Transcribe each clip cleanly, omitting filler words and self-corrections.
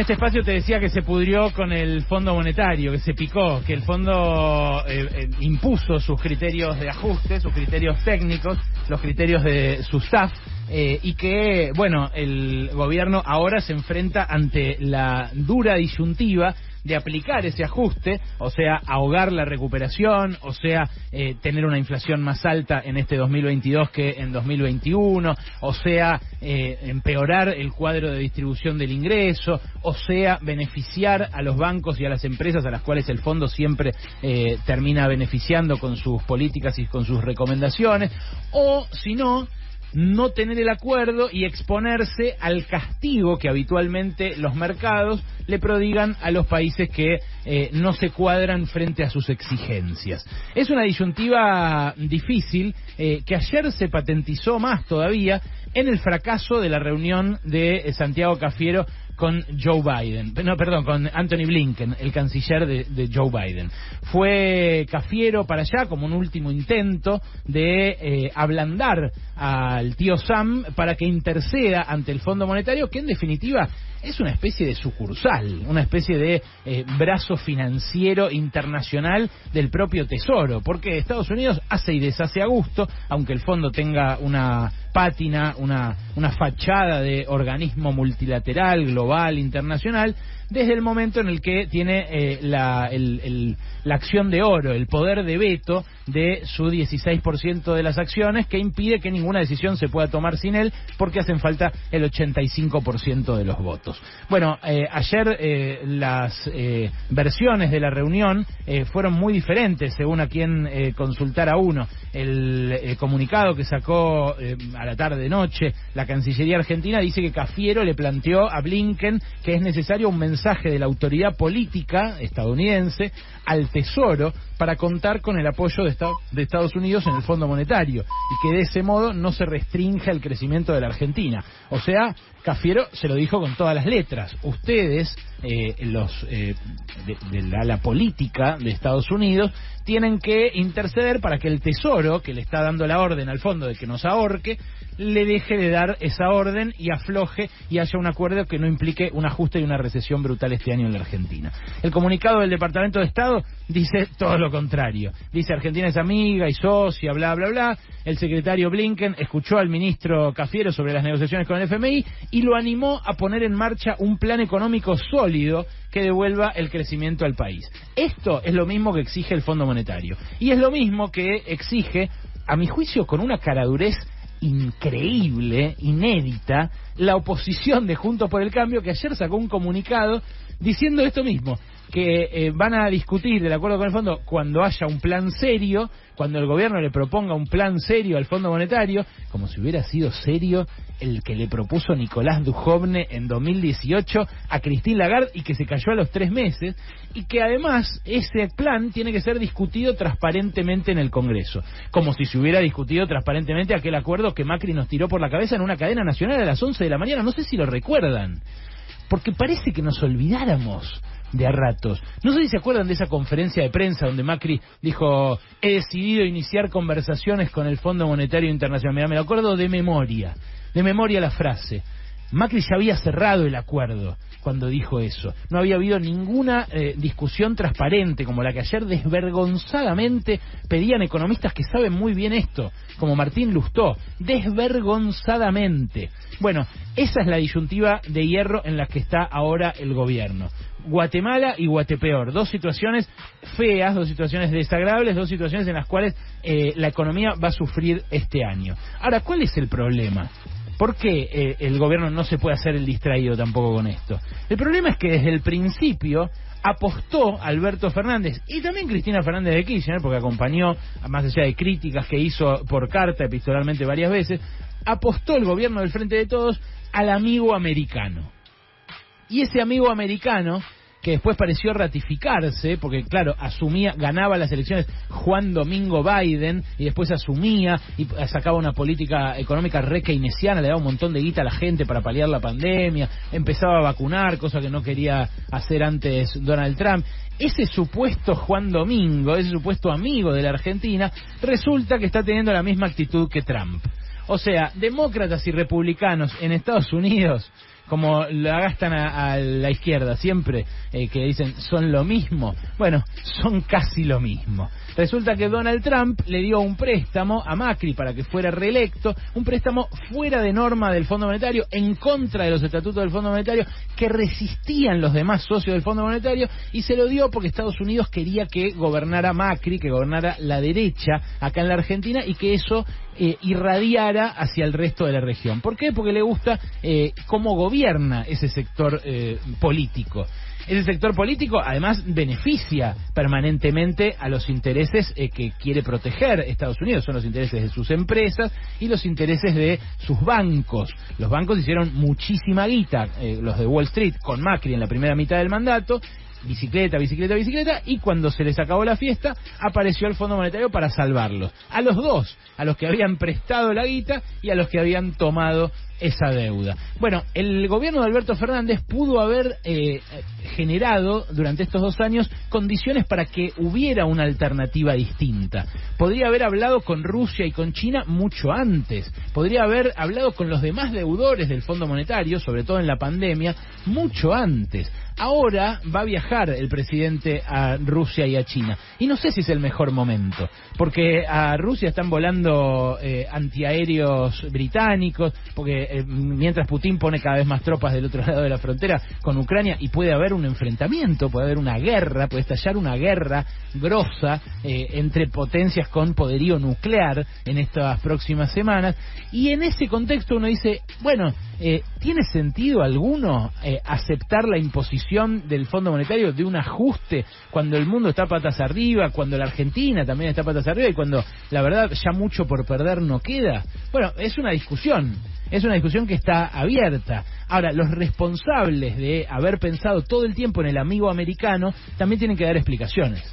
este espacio te decía que se pudrió con el Fondo Monetario, que se picó, que el Fondo impuso sus criterios de ajuste, sus criterios técnicos, los criterios de su staff, y que, bueno, el gobierno ahora se enfrenta ante la dura disyuntiva de aplicar ese ajuste, o sea, ahogar la recuperación, o sea, tener una inflación más alta en este 2022 que en 2021, o sea, empeorar el cuadro de distribución del ingreso, o sea, beneficiar a los bancos y a las empresas a las cuales el fondo siempre termina beneficiando con sus políticas y con sus recomendaciones, o si no tener el acuerdo y exponerse al castigo que habitualmente los mercados le prodigan a los países que no se cuadran frente a sus exigencias. Es una disyuntiva difícil que ayer se patentizó más todavía en el fracaso de la reunión de Santiago Cafiero con Joe Biden, con Anthony Blinken, el canciller de Joe Biden. Fue Cafiero para allá como un último intento de ablandar al tío Sam para que interceda ante el Fondo Monetario, que en definitiva es una especie de sucursal, una especie de brazo financiero internacional del propio Tesoro, porque Estados Unidos hace y deshace a gusto, aunque el fondo tenga una pátina, una fachada de organismo multilateral, global, internacional, desde el momento en el que tiene la acción de oro, el poder de veto de su 16% de las acciones, que impide que ninguna decisión se pueda tomar sin él, porque hacen falta el 85% de los votos. Bueno, ayer las versiones de la reunión fueron muy diferentes, según a quien consultara uno. El comunicado que sacó a la tarde-noche la Cancillería Argentina dice que Cafiero le planteó a Blinken que es necesario un mensaje de la autoridad política estadounidense al Tesoro para contar con el apoyo de Estados Unidos en el Fondo Monetario y que de ese modo no se restrinja el crecimiento de la Argentina. O sea, Cafiero se lo dijo con todas las letras. Ustedes, de la política de Estados Unidos, tienen que interceder para que el Tesoro, que le está dando la orden al fondo de que nos ahorque, le deje de dar esa orden y afloje y haya un acuerdo que no implique un ajuste y una recesión brutal este año en la Argentina. El comunicado del Departamento de Estado dice todo lo contrario. Dice: Argentina es amiga y socia, bla, bla, bla. El secretario Blinken escuchó al ministro Cafiero sobre las negociaciones con el FMI y lo animó a poner en marcha un plan económico sólido que devuelva el crecimiento al país. Esto es lo mismo que exige el Fondo Monetario. Y es lo mismo que exige, a mi juicio, con una caradurez increíble, inédita, la oposición de Juntos por el Cambio, que ayer sacó un comunicado diciendo esto mismo, que van a discutir el acuerdo con el fondo cuando haya un plan serio, cuando el gobierno le proponga un plan serio al Fondo Monetario, como si hubiera sido serio el que le propuso Nicolás Dujovne en 2018 a Christine Lagarde y que se cayó a los 3 meses, y que además ese plan tiene que ser discutido transparentemente en el Congreso, como si se hubiera discutido transparentemente aquel acuerdo que Macri nos tiró por la cabeza en una cadena nacional a las 11 de la mañana, no sé si lo recuerdan, porque parece que nos olvidáramos de a ratos. No sé si se acuerdan de esa conferencia de prensa donde Macri dijo: he decidido iniciar conversaciones con el Fondo Monetario Internacional. Mira, me lo acuerdo de memoria la frase. Macri ya había cerrado el acuerdo cuando dijo eso. No había habido ninguna discusión transparente como la que ayer desvergonzadamente pedían economistas que saben muy bien esto, como Martín Lustó, desvergonzadamente. Bueno, esa es la disyuntiva de hierro en la que está ahora el gobierno. Guatemala y Guatepeor, dos situaciones feas, dos situaciones desagradables, dos situaciones en las cuales la economía va a sufrir este año. Ahora, ¿cuál es el problema? ¿Por qué el gobierno no se puede hacer el distraído tampoco con esto? El problema es que desde el principio apostó Alberto Fernández y también Cristina Fernández de Kirchner, porque acompañó, más allá de críticas que hizo por carta epistolarmente varias veces, apostó el gobierno del Frente de Todos al amigo americano. Y ese amigo americano, que después pareció ratificarse, porque claro, ganaba las elecciones Juan Domingo Biden, y después asumía y sacaba una política económica re keynesiana, le daba un montón de guita a la gente para paliar la pandemia, empezaba a vacunar, cosa que no quería hacer antes Donald Trump. Ese supuesto Juan Domingo, ese supuesto amigo de la Argentina, resulta que está teniendo la misma actitud que Trump. O sea, demócratas y republicanos en Estados Unidos, como la gastan a la izquierda siempre, que dicen son lo mismo. Bueno, son casi lo mismo. Resulta que Donald Trump le dio un préstamo a Macri para que fuera reelecto, un préstamo fuera de norma del Fondo Monetario, en contra de los estatutos del Fondo Monetario, que resistían los demás socios del Fondo Monetario, y se lo dio porque Estados Unidos quería que gobernara Macri, que gobernara la derecha acá en la Argentina, y que eso irradiara hacia el resto de la región. ¿Por qué? Porque le gusta cómo gobierna ese sector político. Ese sector político además beneficia permanentemente a los intereses que quiere proteger Estados Unidos. Son los intereses de sus empresas y los intereses de sus bancos. Los bancos hicieron muchísima guita, los de Wall Street con Macri en la primera mitad del mandato, bicicleta, y cuando se les acabó la fiesta, apareció el Fondo Monetario para salvarlos. A los dos, a los que habían prestado la guita y a los que habían tomado esa deuda. Bueno, el gobierno de Alberto Fernández pudo haber generado durante estos 2 años condiciones para que hubiera una alternativa distinta. Podría haber hablado con Rusia y con China mucho antes. Podría haber hablado con los demás deudores del Fondo Monetario, sobre todo en la pandemia, mucho antes. Ahora va a viajar el presidente a Rusia y a China. Y no sé si es el mejor momento, porque a Rusia están volando antiaéreos británicos, porque mientras Putin pone cada vez más tropas del otro lado de la frontera con Ucrania, y puede haber un enfrentamiento, puede haber una guerra, puede estallar una guerra grosa entre potencias con poderío nuclear en estas próximas semanas. Y en ese contexto uno dice, bueno, ¿tiene sentido alguno aceptar la imposición del Fondo Monetario de un ajuste cuando el mundo está patas arriba, cuando la Argentina también está patas arriba y cuando la verdad ya mucho por perder no queda? Bueno, es una discusión que está abierta. Ahora, los responsables de haber pensado todo el tiempo en el amigo americano también tienen que dar explicaciones.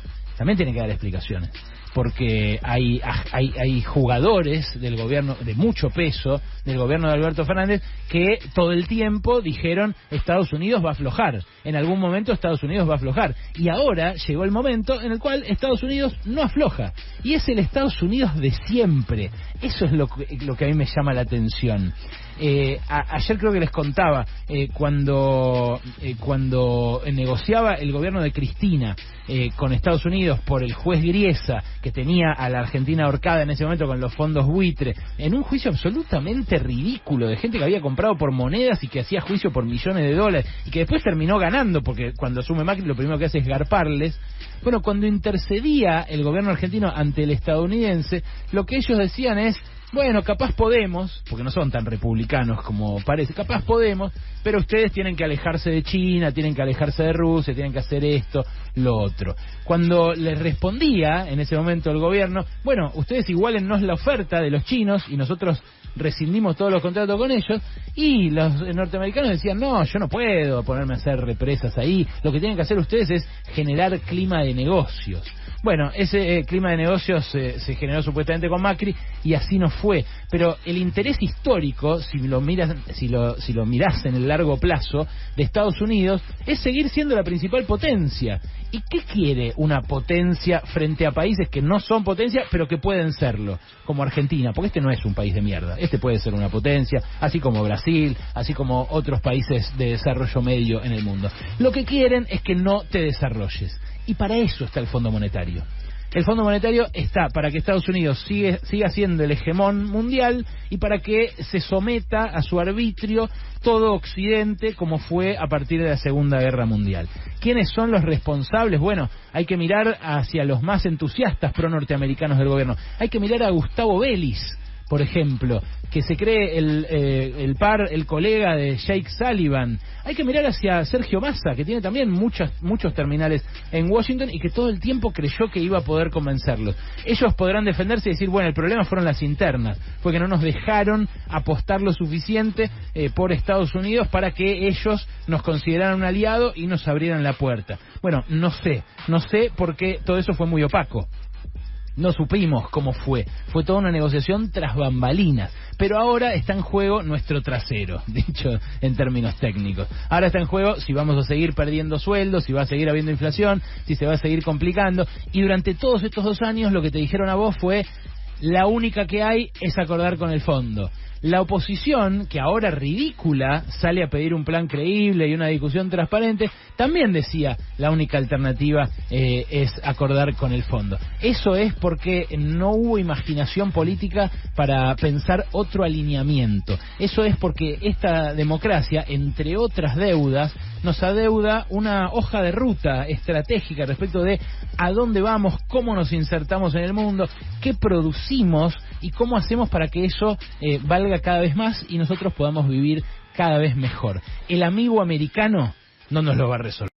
Porque hay jugadores del gobierno de mucho peso, del gobierno de Alberto Fernández, que todo el tiempo dijeron Estados Unidos va a aflojar, en algún momento Estados Unidos va a aflojar, y ahora llegó el momento en el cual Estados Unidos no afloja, y es el Estados Unidos de siempre. Eso es lo que a mí me llama la atención. Ayer creo que les contaba, cuando negociaba el gobierno de Cristina con Estados Unidos por el juez Griesa, que tenía a la Argentina ahorcada en ese momento con los fondos buitre, en un juicio absolutamente ridículo de gente que había comprado por monedas y que hacía juicio por millones de dólares y que después terminó ganando, porque cuando asume Macri lo primero que hace es garparles. Bueno, cuando intercedía el gobierno argentino ante el estadounidense, lo que ellos decían es, bueno, capaz podemos, porque no son tan republicanos como parece, capaz podemos, pero ustedes tienen que alejarse de China, tienen que alejarse de Rusia, tienen que hacer esto, lo otro. Cuando les respondía en ese momento el gobierno, bueno, ustedes igualennos la oferta de los chinos y nosotros rescindimos todos los contratos con ellos, y los norteamericanos decían, no, yo no puedo ponerme a hacer represas ahí, lo que tienen que hacer ustedes es generar clima de negocios. Bueno, ese clima de negocios se generó supuestamente con Macri y así no fue. Pero el interés histórico, si lo mirás en el largo plazo, de Estados Unidos, es seguir siendo la principal potencia. ¿Y qué quiere una potencia frente a países que no son potencia, pero que pueden serlo? Como Argentina, porque este no es un país de mierda. Este puede ser una potencia, así como Brasil, así como otros países de desarrollo medio en el mundo. Lo que quieren es que no te desarrolles. Y para eso está el Fondo Monetario. El Fondo Monetario está para que Estados Unidos siga siendo el hegemón mundial y para que se someta a su arbitrio todo Occidente, como fue a partir de la Segunda Guerra Mundial. ¿Quiénes son los responsables? Bueno, hay que mirar hacia los más entusiastas pro-norteamericanos del gobierno. Hay que mirar a Gustavo Vélez, por ejemplo, que se cree el colega de Jake Sullivan. Hay que mirar hacia Sergio Massa, que tiene también muchos terminales en Washington y que todo el tiempo creyó que iba a poder convencerlos. Ellos podrán defenderse y decir, bueno, el problema fueron las internas, fue que no nos dejaron apostar lo suficiente por Estados Unidos para que ellos nos consideraran un aliado y nos abrieran la puerta. Bueno, no sé porque todo eso fue muy opaco. No supimos cómo fue toda una negociación tras bambalinas, pero ahora está en juego nuestro trasero, dicho en términos técnicos. Ahora está en juego si vamos a seguir perdiendo sueldos, si va a seguir habiendo inflación, si se va a seguir complicando, y durante todos estos 2 años lo que te dijeron a vos fue, la única que hay es acordar con el fondo. La oposición, que ahora ridícula, sale a pedir un plan creíble y una discusión transparente, también decía la única alternativa es acordar con el fondo. Eso es porque no hubo imaginación política para pensar otro alineamiento. Eso es porque esta democracia, entre otras deudas, nos adeuda una hoja de ruta estratégica respecto de a dónde vamos, cómo nos insertamos en el mundo, qué producimos y cómo hacemos para que eso valga cada vez más y nosotros podamos vivir cada vez mejor. El amigo americano no nos lo va a resolver.